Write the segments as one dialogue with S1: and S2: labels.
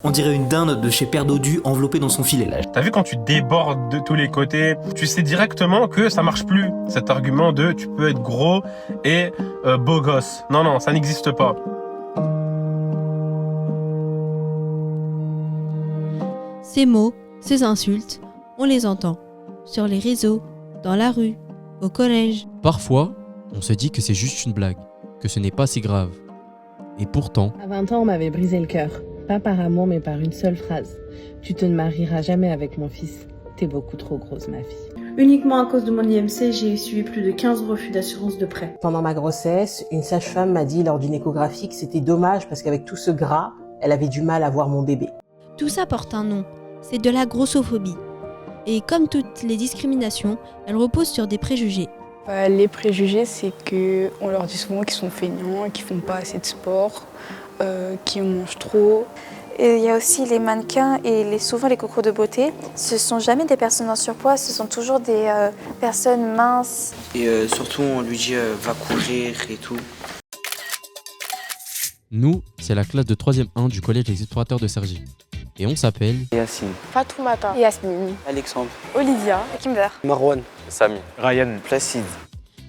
S1: On dirait une dinde de chez Père Dodu enveloppée dans son filet là.
S2: T'as vu quand tu débordes de tous les côtés, tu sais directement que ça marche plus. Cet argument de tu peux être gros et beau gosse. Non, ça n'existe pas.
S3: Ces mots, ces insultes, on les entend. Sur les réseaux, dans la rue, au collège.
S4: Parfois, on se dit que c'est juste une blague, que ce n'est pas si grave. Et pourtant...
S5: À 20 ans, on m'avait brisé le cœur. Pas par amour, mais par une seule phrase. Tu te ne marieras jamais avec mon fils. T'es beaucoup trop grosse, ma fille.
S6: Uniquement à cause de mon IMC, j'ai suivi plus de 15 refus d'assurance de prêt.
S5: Pendant ma grossesse, une sage-femme m'a dit lors d'une échographie que c'était dommage parce qu'avec tout ce gras, elle avait du mal à voir mon bébé.
S3: Tout ça porte un nom, c'est de la grossophobie. Et comme toutes les discriminations, elle repose sur des préjugés.
S7: Les préjugés, c'est qu'on leur dit souvent qu'ils sont feignants, qu'ils font pas assez de sport, qu'ils mangent trop.
S8: Et il y a aussi les mannequins et souvent les concours de beauté. Ce ne sont jamais des personnes en surpoids, ce sont toujours des personnes minces.
S9: Et surtout, on lui dit va courir et tout.
S4: Nous, c'est la classe de 3e 1 du collège Les Explorateurs de Cergy. Et on s'appelle...
S9: Yacine,
S7: Fatoumata, Yasmine,
S9: Alexandre,
S8: Olivia, Kimber,
S9: Marwan,
S10: Samy,
S9: Ryan, Placide.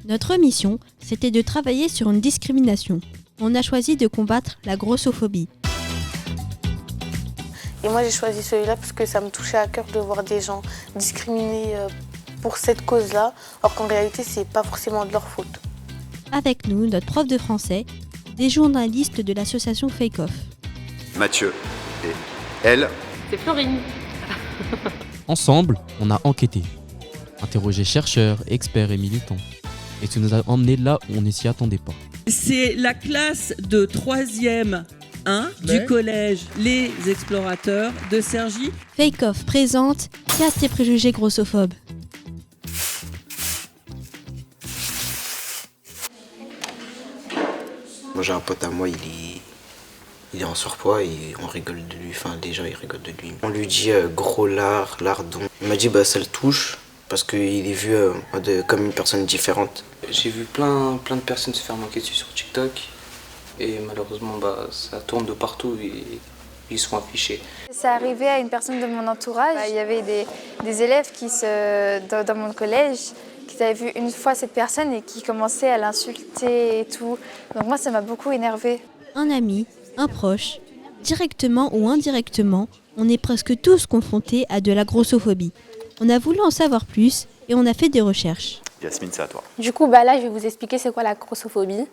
S3: Notre mission, c'était de travailler sur une discrimination. On a choisi de combattre la grossophobie.
S8: Et moi j'ai choisi celui-là parce que ça me touchait à cœur de voir des gens discriminés pour cette cause-là, alors qu'en réalité c'est pas forcément de leur faute.
S3: Avec nous, notre prof de français, des journalistes de l'association Fake Off.
S11: Mathieu et elle.
S6: C'est Florine.
S4: Ensemble, on a enquêté, interrogé chercheurs, experts et militants. Et ça nous a emmenés là où on ne s'y attendait pas.
S12: C'est la classe de 3e 1 du collège Les Explorateurs de Cergy.
S3: Fake Off présente Casse tes préjugés grossophobes.
S9: Moi j'ai un pote à moi, il est en surpoids et on rigole de lui, enfin les gens ils rigolent de lui. On lui dit gros lard, lardon. Il m'a dit bah ça le touche parce qu'il est vu comme une personne différente.
S10: J'ai vu plein de personnes se faire moquer dessus sur TikTok et malheureusement ça tourne de partout et ils se font afficher.
S8: C'est arrivé à une personne de mon entourage. Il y avait des élèves dans mon collège qui avaient vu une fois cette personne et qui commençaient à l'insulter et tout. Donc moi ça m'a beaucoup énervée.
S3: Un ami, un proche, directement ou indirectement, on est presque tous confrontés à de la grossophobie. On a voulu en savoir plus et on a fait des recherches.
S11: Yasmine, c'est à toi.
S6: Du coup, là, je vais vous expliquer c'est quoi la grossophobie.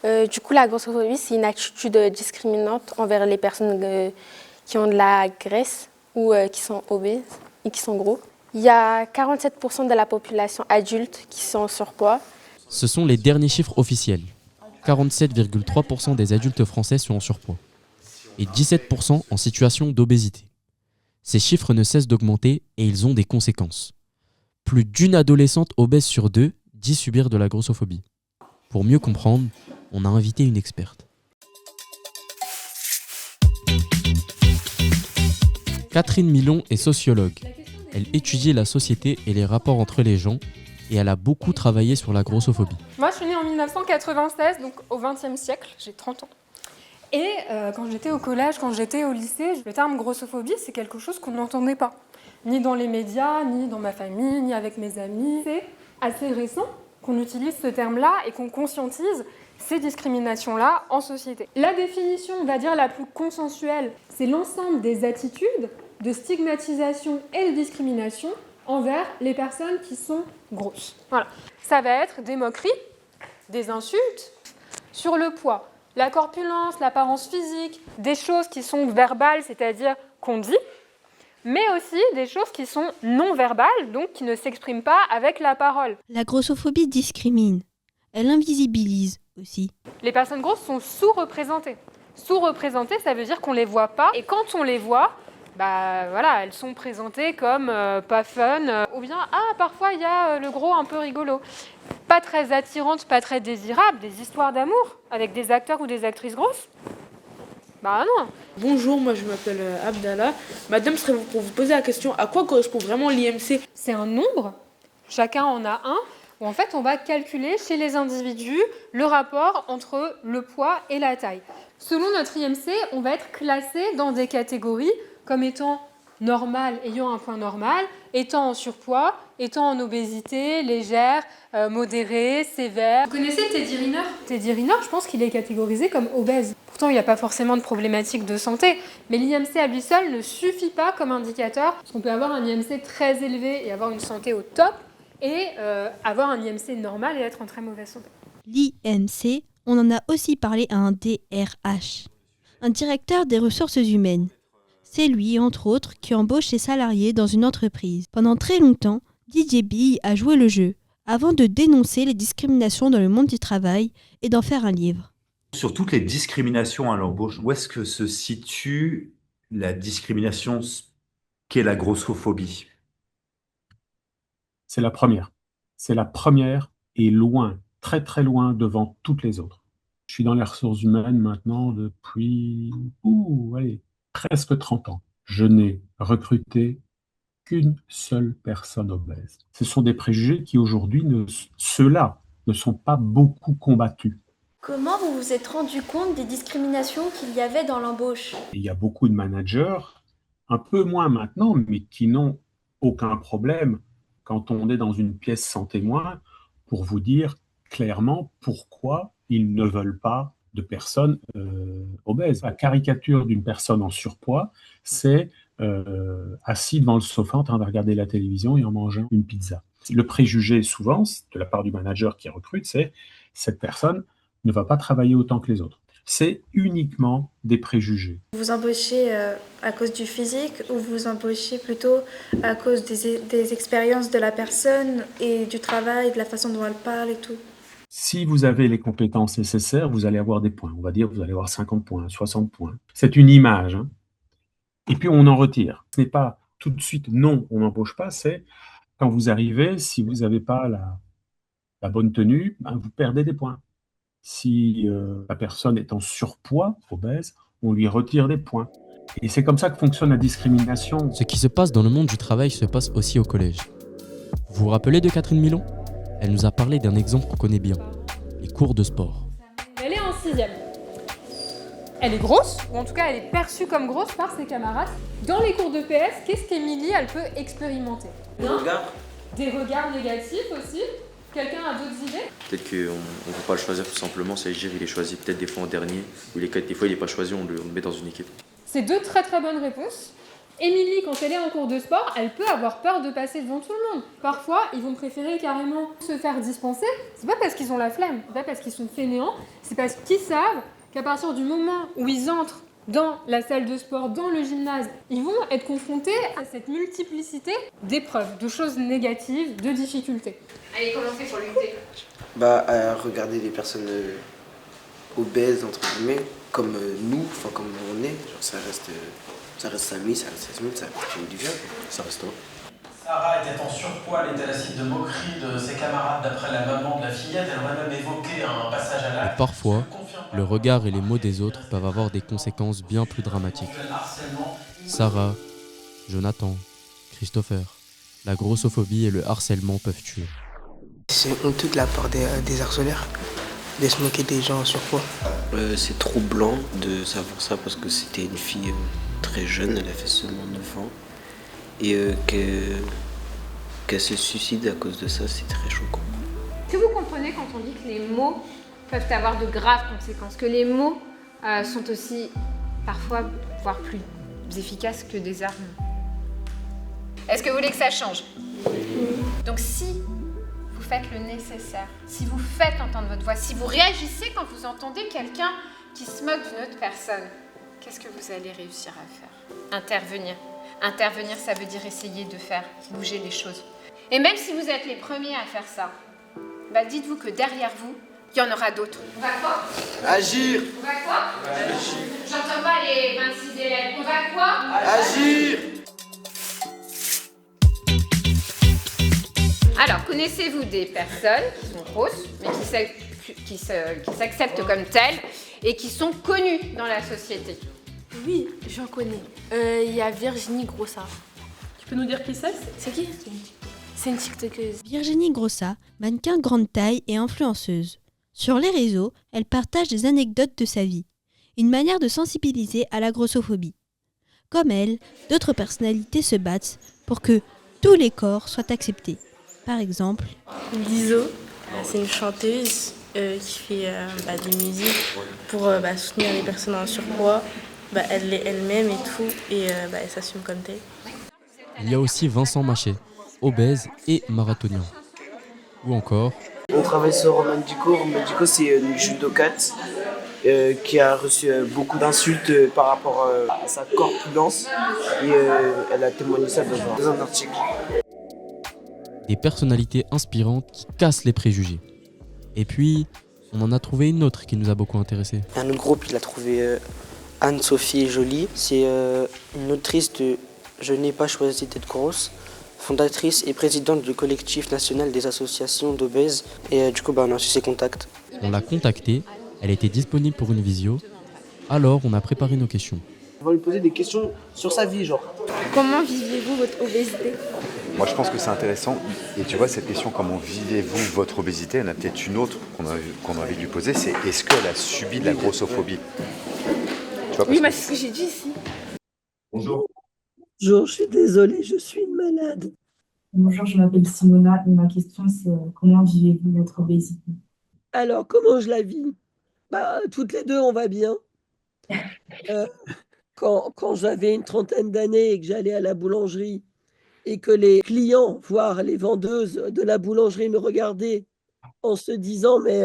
S6: La grossophobie, c'est une attitude discriminante envers les personnes qui ont de la graisse ou qui sont obèses et qui sont gros. Il y a 47% de la population adulte qui sont en surpoids.
S4: Ce sont les derniers chiffres officiels. 47,3% des adultes français sont en surpoids et 17% en situation d'obésité. Ces chiffres ne cessent d'augmenter et ils ont des conséquences. Plus d'une adolescente obèse sur 2 dit subir de la grossophobie. Pour mieux comprendre, on a invité une experte. Catherine Milon est sociologue. Elle étudie la société et les rapports entre les gens et elle a beaucoup travaillé sur la grossophobie.
S13: Moi, je suis née en 1996, donc au XXe siècle, j'ai 30 ans. Et quand j'étais au collège, quand j'étais au lycée, le terme grossophobie, c'est quelque chose qu'on n'entendait pas. Ni dans les médias, ni dans ma famille, ni avec mes amis. C'est assez récent qu'on utilise ce terme-là et qu'on conscientise ces discriminations-là en société. La définition, on va dire, la plus consensuelle, c'est l'ensemble des attitudes de stigmatisation et de discrimination envers les personnes qui sont grosses. Voilà. Ça va être des moqueries, des insultes sur le poids, la corpulence, l'apparence physique, des choses qui sont verbales, c'est-à-dire qu'on dit, mais aussi des choses qui sont non verbales, donc qui ne s'expriment pas avec la parole.
S3: La grossophobie discrimine. Elle invisibilise aussi.
S13: Les personnes grosses sont sous-représentées. Sous-représentées, ça veut dire qu'on ne les voit pas, et quand on les voit, elles sont présentées comme pas fun, ou bien parfois il y a le gros un peu rigolo. Pas très attirante, pas très désirable, des histoires d'amour avec des acteurs ou des actrices grosses. Non.
S6: Bonjour, moi je m'appelle Abdallah. Madame, ce serait pour vous poser la question, à quoi correspond vraiment l'IMC ?
S13: C'est un nombre, chacun en a un. où en fait on va calculer chez les individus le rapport entre le poids et la taille. Selon notre IMC, on va être classé dans des catégories comme étant normal, ayant un poids normal, étant en surpoids, étant en obésité, légère, modérée, sévère. Vous connaissez Teddy Riner ? Teddy Riner, je pense qu'il est catégorisé comme obèse. Pourtant, il n'y a pas forcément de problématique de santé, mais l'IMC à lui seul ne suffit pas comme indicateur, parce qu'on peut avoir un IMC très élevé et avoir une santé au top, et avoir un IMC normal et être en très mauvaise santé.
S3: L'IMC, on en a aussi parlé à un DRH, un directeur des ressources humaines. C'est lui, entre autres, qui embauche ses salariés dans une entreprise. Pendant très longtemps, Didier Bille a joué le jeu, avant de dénoncer les discriminations dans le monde du travail et d'en faire un livre.
S14: Sur toutes les discriminations à l'embauche, où est-ce que se situe la discrimination qu'est la grossophobie?
S2: C'est la première. C'est la première et loin, très très loin devant toutes les autres. Je suis dans les ressources humaines maintenant depuis presque 30 ans. Je n'ai recruté qu'une seule personne obèse. Ce sont des préjugés qui aujourd'hui, ceux-là, ne sont pas beaucoup combattus.
S15: Comment vous vous êtes rendu compte des discriminations qu'il y avait dans l'embauche ?
S2: Il y a beaucoup de managers, un peu moins maintenant, mais qui n'ont aucun problème quand on est dans une pièce sans témoin pour vous dire clairement pourquoi ils ne veulent pas de personnes obèses. La caricature d'une personne en surpoids, c'est assis devant le sofa en train de regarder la télévision et en mangeant une pizza. Le préjugé, souvent, de la part du manager qui recrute, c'est cette personne ne va pas travailler autant que les autres. C'est uniquement des préjugés.
S15: Vous embauchez à cause du physique ou vous embauchez plutôt à cause des expériences de la personne et du travail, de la façon dont elle parle et tout ?
S2: Si vous avez les compétences nécessaires, vous allez avoir des points. On va dire que vous allez avoir 50 points, 60 points. C'est une image. Hein. Et puis on en retire. Ce n'est pas tout de suite non, on n'embauche pas, c'est quand vous arrivez, si vous n'avez pas la bonne tenue, vous perdez des points. Si la personne est en surpoids, obèse, on lui retire des points. Et c'est comme ça que fonctionne la discrimination.
S4: Ce qui se passe dans le monde du travail se passe aussi au collège. Vous vous rappelez de Catherine Milon ? Elle nous a parlé d'un exemple qu'on connaît bien, les cours de sport.
S13: Elle est en 6e. Elle est grosse, ou en tout cas elle est perçue comme grosse par ses camarades. Dans les cours de PS, qu'est-ce qu'Émilie elle peut expérimenter ?
S10: Des regards.
S13: Des regards négatifs aussi. Quelqu'un a d'autres idées ?
S16: Peut-être qu'on ne peut pas le choisir tout simplement, c'est-à-dire il est choisi peut-être des fois en dernier, ou des fois il n'est pas choisi, on le met dans une équipe.
S13: C'est deux très très bonnes réponses. Émilie, quand elle est en cours de sport, elle peut avoir peur de passer devant tout le monde. Parfois, ils vont préférer carrément se faire dispenser. C'est pas parce qu'ils ont la flemme, c'est pas parce qu'ils sont fainéants, c'est parce qu'ils savent qu'à partir du moment où ils entrent dans la salle de sport, dans le gymnase, ils vont être confrontés à cette multiplicité d'épreuves, de choses négatives, de difficultés. Allez, comment on fait pour lutter ?
S9: Regarder les personnes obèses, entre guillemets, comme nous, enfin comme on est, genre ça reste 5 minutes, ça reste 16 minutes, ça fait du bien, ça reste toi.
S17: Sarah était en surpoids, elle était la cible de moquerie de ses camarades d'après la maman de la fillette, elle aurait même évoqué un passage à l'acte.
S4: Parfois, le regard et les mots des autres peuvent avoir des conséquences bien plus dramatiques. Sarah, Jonathan, Christopher, la grossophobie et le harcèlement peuvent tuer.
S18: C'est honteux de la part des harceleurs de se moquer des gens en surpoids.
S9: C'est troublant de savoir ça parce que c'était une fille très jeune, elle a fait seulement 9 ans. Et qu'elle se suicide à cause de ça, c'est très choquant.
S19: Est-ce que vous comprenez quand on dit que les mots peuvent avoir de graves conséquences, que les mots sont aussi parfois, voire plus efficaces que des armes ? Est-ce que vous voulez que ça change ? Donc si vous faites le nécessaire, si vous faites entendre votre voix, si vous réagissez quand vous entendez quelqu'un qui se moque d'une autre personne, qu'est-ce que vous allez réussir à faire ? Intervenir. Intervenir, ça veut dire essayer de faire bouger les choses. Et même si vous êtes les premiers à faire ça, dites-vous que derrière vous, il y en aura d'autres. On va quoi ?
S9: Agir.
S19: On va quoi ? Agir. J'entends pas les 26 élèves. On va quoi ?
S9: Agir.
S19: Alors, connaissez-vous des personnes qui sont grosses, mais qui s'acceptent comme telles et qui sont connues dans la société ?
S20: Oui, j'en connais. Il y a Virginie Grossard.
S13: Tu peux nous dire qui c'est ?
S20: C'est qui ?
S6: C'est une TikTokeuse.
S3: Virginie Grossa, mannequin grande taille et influenceuse. Sur les réseaux, elle partage des anecdotes de sa vie. Une manière de sensibiliser à la grossophobie. Comme elle, d'autres personnalités se battent pour que tous les corps soient acceptés. Par exemple,
S5: Lizzo, c'est une chanteuse qui fait des musiques pour soutenir les personnes en surpoids. Elle l'est elle-même et tout, et elle s'assume comme telle.
S4: Il y a aussi Vincent Machet, obèse et marathonien. Ou encore...
S18: On travaille sur Romain Dico. Romain Dico, c'est une judokate qui a reçu beaucoup d'insultes par rapport à sa corpulence. Et elle a témoigné ça dans un article.
S4: Des personnalités inspirantes qui cassent les préjugés. Et puis, on en a trouvé une autre qui nous a beaucoup intéressés.
S18: Un autre groupe, il a trouvé Anne-Sophie Joly. C'est une autrice de « Je n'ai pas choisi d'être grosse », fondatrice et présidente du collectif national des associations d'obèses. Et du coup, on a reçu ses contacts.
S4: On l'a contactée, elle était disponible pour une visio. Alors, on a préparé nos questions.
S18: On va lui poser des questions sur sa vie, genre.
S6: Comment vivez-vous votre obésité?
S11: Moi, je pense que c'est intéressant. Et tu vois, cette question, comment vivez-vous votre obésité, il y en a peut-être une autre qu'on a envie de lui poser, c'est est-ce qu'elle a subi de la grossophobie?
S6: Oui, c'est ce que j'ai dit ici.
S11: Bonjour.
S20: Bonjour, je suis désolée, je suis une malade.
S21: Bonjour, je m'appelle Simona et ma question c'est comment vivez-vous votre obésité?
S20: Alors, comment je la vis? Toutes les deux, on va bien. Quand j'avais une trentaine d'années et que j'allais à la boulangerie et que les clients, voire les vendeuses de la boulangerie me regardaient en se disant « mais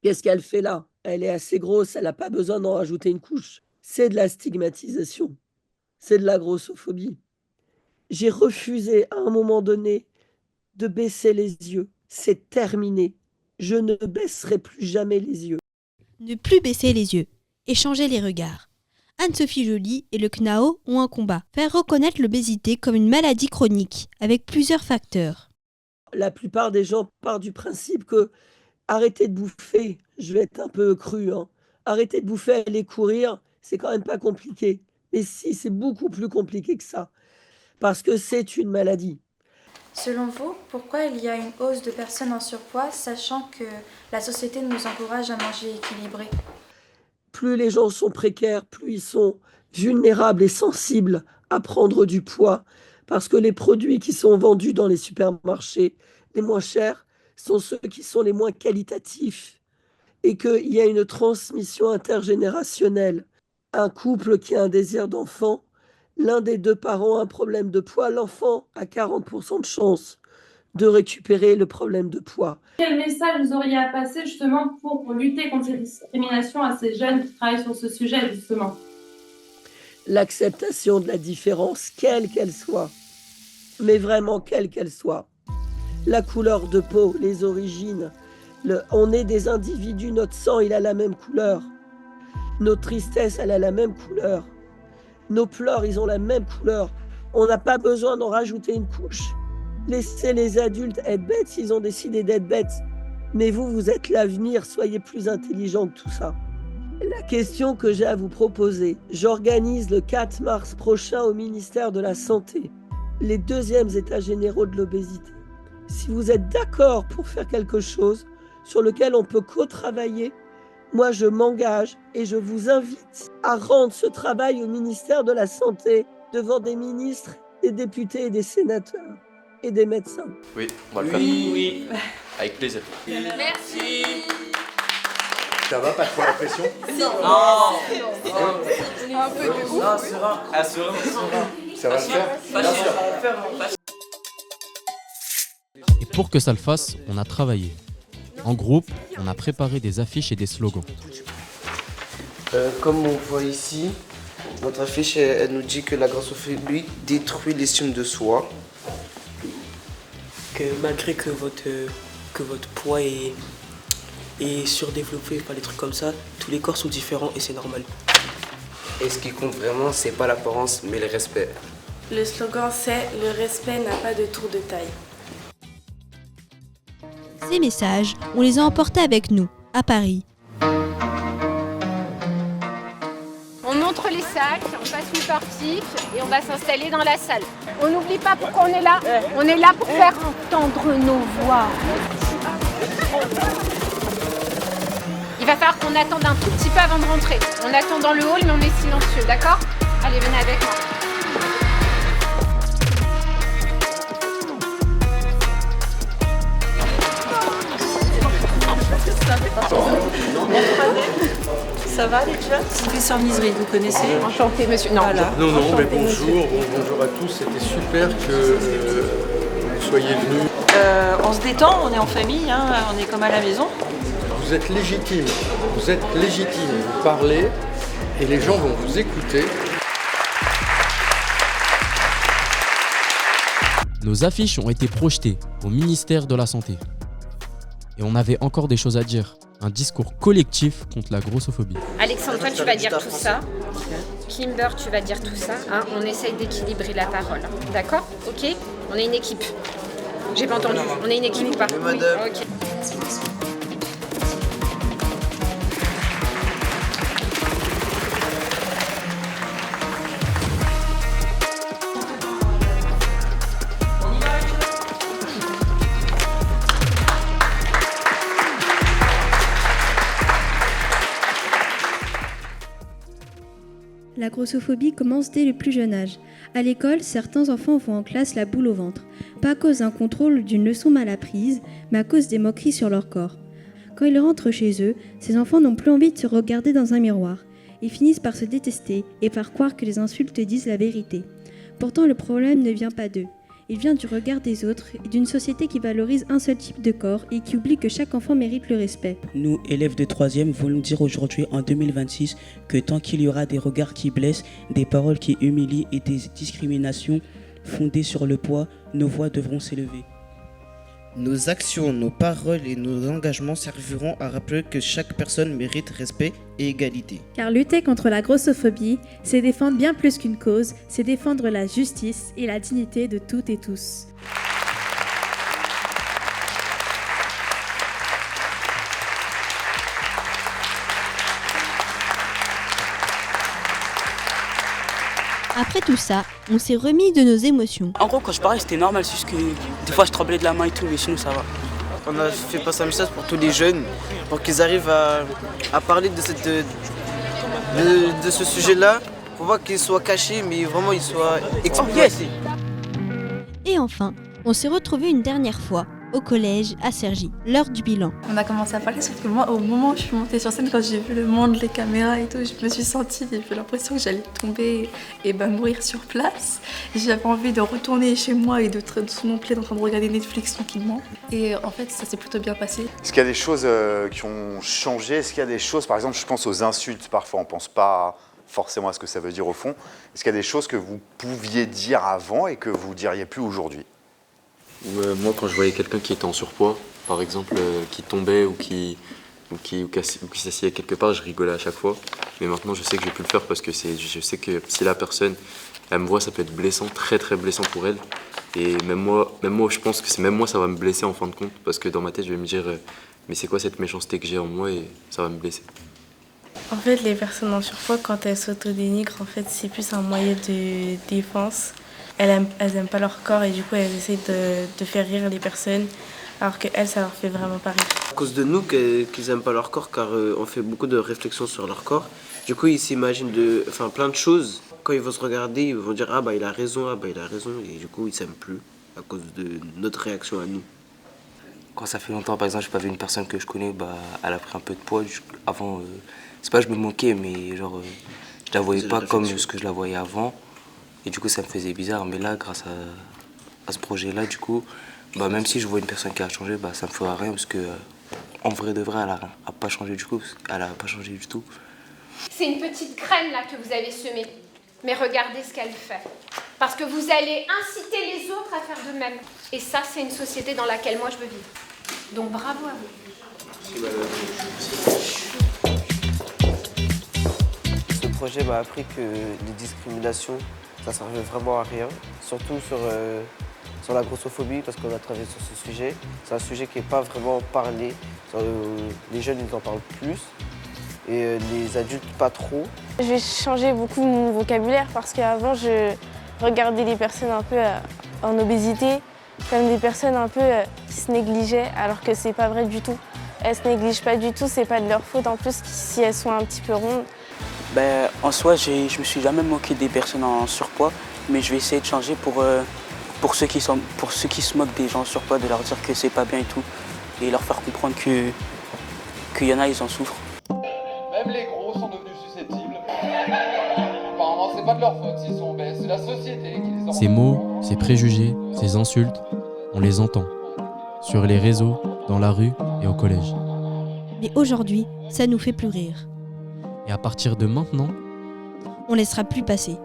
S20: qu'est-ce qu'elle fait là? Elle est assez grosse, elle n'a pas besoin d'en rajouter une couche. » C'est de la stigmatisation, c'est de la grossophobie. J'ai refusé à un moment donné de baisser les yeux. C'est terminé. Je ne baisserai plus jamais les yeux.
S3: Ne plus baisser les yeux, échanger les regards. Anne-Sophie Joly et le CNAO ont un combat. Faire reconnaître l'obésité comme une maladie chronique, avec plusieurs facteurs.
S20: La plupart des gens partent du principe que arrêter de bouffer, je vais être un peu cru, arrêter de bouffer, aller courir, c'est quand même pas compliqué. Mais si, c'est beaucoup plus compliqué que ça, parce que c'est une maladie.
S15: Selon vous, pourquoi il y a une hausse de personnes en surpoids, sachant que la société nous encourage à manger équilibré?
S20: Plus les gens sont précaires, plus ils sont vulnérables et sensibles à prendre du poids, parce que les produits qui sont vendus dans les supermarchés, les moins chers, sont ceux qui sont les moins qualitatifs, et qu'il y a une transmission intergénérationnelle. Un couple qui a un désir d'enfant, l'un des deux parents a un problème de poids, l'enfant a 40% de chance de récupérer le problème de poids.
S22: Quel message vous auriez à passer justement pour lutter contre cette discrimination à ces jeunes qui travaillent sur ce sujet justement?
S20: L'acceptation de la différence, quelle qu'elle soit, mais vraiment quelle qu'elle soit. La couleur de peau, les origines, on est des individus, notre sang il a la même couleur, notre tristesse elle a la même couleur, nos pleurs ils ont la même couleur, on n'a pas besoin d'en rajouter une couche. Laissez les adultes être bêtes s'ils ont décidé d'être bêtes. Mais vous êtes l'avenir, soyez plus intelligents que tout ça. La question que j'ai à vous proposer, j'organise le 4 mars prochain au ministère de la Santé les 2e états généraux de l'obésité. Si vous êtes d'accord pour faire quelque chose sur lequel on peut co-travailler, moi je m'engage et je vous invite à rendre ce travail au ministère de la Santé devant des ministres, des députés et des sénateurs. Et des médecins.
S16: Oui, on va le faire.
S22: Oui.
S16: Avec plaisir.
S22: Merci.
S11: Ça va, pas trop la pression?
S22: Non.
S18: Un peu de ouf. Non, serein.
S16: Ah, serein.
S11: Ça va le faire?
S16: Bien sûr.
S4: Et pour que ça le fasse, on a travaillé. En groupe, on a préparé des affiches et des slogans.
S18: Comme on voit ici, notre affiche, elle nous dit que la grossophobie détruit l'estime de soi.
S23: Que malgré que votre poids est surdéveloppé, des trucs comme ça, tous les corps sont différents et c'est normal.
S9: Et ce qui compte vraiment, c'est pas l'apparence, mais le respect.
S5: Le slogan c'est « Le respect n'a pas de tour de taille ».
S3: Ces messages, on les a emportés avec nous, à Paris.
S19: On montre les seins. sac, on passe le portique et on va s'installer dans la salle. On n'oublie pas pourquoi on est là. On est là pour faire entendre nos voix. Il va falloir qu'on attende un tout petit peu avant de rentrer. On attend dans le hall, mais on est silencieux, d'accord? Allez, venez avec moi.
S1: Ça va les jeunes? Professeur Misery, vous connaissez?
S19: Enchanté, monsieur. Non,
S1: voilà.
S7: Non, mais
S1: Enchanté, monsieur.
S7: bonjour à tous, c'était super que vous soyez venus.
S1: On se détend, on est en famille, hein, on est comme à la maison.
S7: Vous êtes légitime, vous parlez et les gens vont vous écouter.
S4: Nos affiches ont été projetées au ministère de la Santé. Et on avait encore des choses à dire. Un discours collectif contre la grossophobie.
S19: Alexandre, toi, tu vas dire tout ça. Kimber, tu vas dire tout ça. Hein. On essaye d'équilibrer la parole. D'accord? Ok? On est une équipe. J'ai pas entendu. On est une équipe ou pas? Oui, ok.
S3: La grossophobie commence dès le plus jeune âge. À l'école, certains enfants vont en classe la boule au ventre, pas à cause d'un contrôle ou d'une leçon mal apprise, mais à cause des moqueries sur leur corps. Quand ils rentrent chez eux, ces enfants n'ont plus envie de se regarder dans un miroir. Ils finissent par se détester et par croire que les insultes disent la vérité. Pourtant, le problème ne vient pas d'eux. Il vient du regard des autres et d'une société qui valorise un seul type de corps et qui oublie que chaque enfant mérite le respect.
S12: Nous, élèves de 3e, voulons dire aujourd'hui, en 2026, que tant qu'il y aura des regards qui blessent, des paroles qui humilient et des discriminations fondées sur le poids, nos voix devront s'élever.
S9: Nos actions, nos paroles et nos engagements serviront à rappeler que chaque personne mérite respect et égalité.
S24: Car lutter contre la grossophobie, c'est défendre bien plus qu'une cause, c'est défendre la justice et la dignité de toutes et tous.
S3: Après tout ça, on s'est remis de nos émotions.
S1: En gros, quand je parlais, c'était normal, c'est juste que des fois je tremblais de la main et tout, mais sinon ça va.
S9: On a fait passer un message pour tous les jeunes, pour qu'ils arrivent à parler de ce sujet-là, pour voir qu'il soit caché, mais vraiment il soit explicité.
S3: Et enfin, on s'est retrouvés une dernière fois, au collège, à Cergy, l'heure du bilan.
S15: On a commencé à parler, sauf que moi, au moment où je suis montée sur scène, quand j'ai vu le monde, les caméras et tout, je me suis sentie, j'ai eu l'impression que j'allais tomber et mourir sur place. J'avais envie de retourner chez moi et de sous mon plaid en train de regarder Netflix tranquillement. Et en fait, ça s'est plutôt bien passé.
S11: Est-ce qu'il y a des choses qui ont changé? Est-ce qu'il y a des choses, par exemple, je pense aux insultes, parfois on ne pense pas forcément à ce que ça veut dire au fond. Est-ce qu'il y a des choses que vous pouviez dire avant et que vous ne diriez plus aujourd'hui?
S16: Moi, quand je voyais quelqu'un qui était en surpoids, par exemple, qui tombait ou qui s'asseyait quelque part, je rigolais à chaque fois. Mais maintenant, je sais que je vais plus le faire parce que je sais que si la personne, elle me voit, ça peut être blessant, très très blessant pour elle. Et même moi, je pense que même moi, ça va me blesser en fin de compte parce que dans ma tête, je vais me dire, mais c'est quoi cette méchanceté que j'ai en moi et ça va me blesser.
S5: En fait, les personnes en surpoids, quand elles s'autodénigrent, en fait, c'est plus un moyen de défense. Elles aiment pas leur corps et du coup elles essaient de faire rire les personnes alors qu'elles ça leur fait vraiment pas rire.
S9: À cause de nous qu'ils aiment pas leur corps car on fait beaucoup de réflexions sur leur corps. Du coup ils s'imaginent plein de choses. Quand ils vont se regarder ils vont dire ah bah il a raison, et du coup ils s'aiment plus à cause de notre réaction à nous.
S10: Quand ça fait longtemps par exemple j'ai pas vu une personne que je connais, elle a pris un peu de poids. Avant c'est pas que je me moquais mais genre je la voyais pas comme ce que je la voyais avant. Et du coup, ça me faisait bizarre. Mais là, grâce à ce projet-là, du coup, même si je vois une personne qui a changé, ça me fera rien parce que, en vrai de vrai, elle a pas changé du coup. Elle a pas changé du tout.
S19: C'est une petite graine là que vous avez semée. Mais regardez ce qu'elle fait.च que vous allez inciter les autres à faire de même. Et ça, c'est une société dans laquelle moi je veux vivre. Donc bravo à vous.
S9: Ce projet m'a appris que les discriminations, ça servait vraiment à rien, surtout sur la grossophobie, parce qu'on a travaillé sur ce sujet. C'est un sujet qui n'est pas vraiment parlé, les jeunes ils en parlent plus. et les adultes pas trop.
S5: Je vais changer beaucoup mon vocabulaire parce qu'avant, je regardais les personnes un peu en obésité comme des personnes un peu qui se négligeaient, alors que c'est pas vrai du tout. Elles se négligent pas du tout, c'est pas de leur faute en plus si elles sont un petit peu rondes.
S1: En soi, je me suis jamais moqué des personnes en surpoids, mais je vais essayer de changer pour ceux qui se moquent des gens en surpoids, de leur dire que c'est pas bien et tout, et leur faire comprendre qu'il y en a, ils en souffrent.
S2: Même les gros sont devenus susceptibles. Apparemment, c'est pas de leur faute s'ils sont obèses, c'est la société qui les a...
S4: Ces mots, ces préjugés, ces insultes, on les entend. Sur les réseaux, dans la rue et au collège.
S3: Mais aujourd'hui, ça nous fait plus rire.
S4: Et à partir de maintenant,
S3: on laissera plus passer.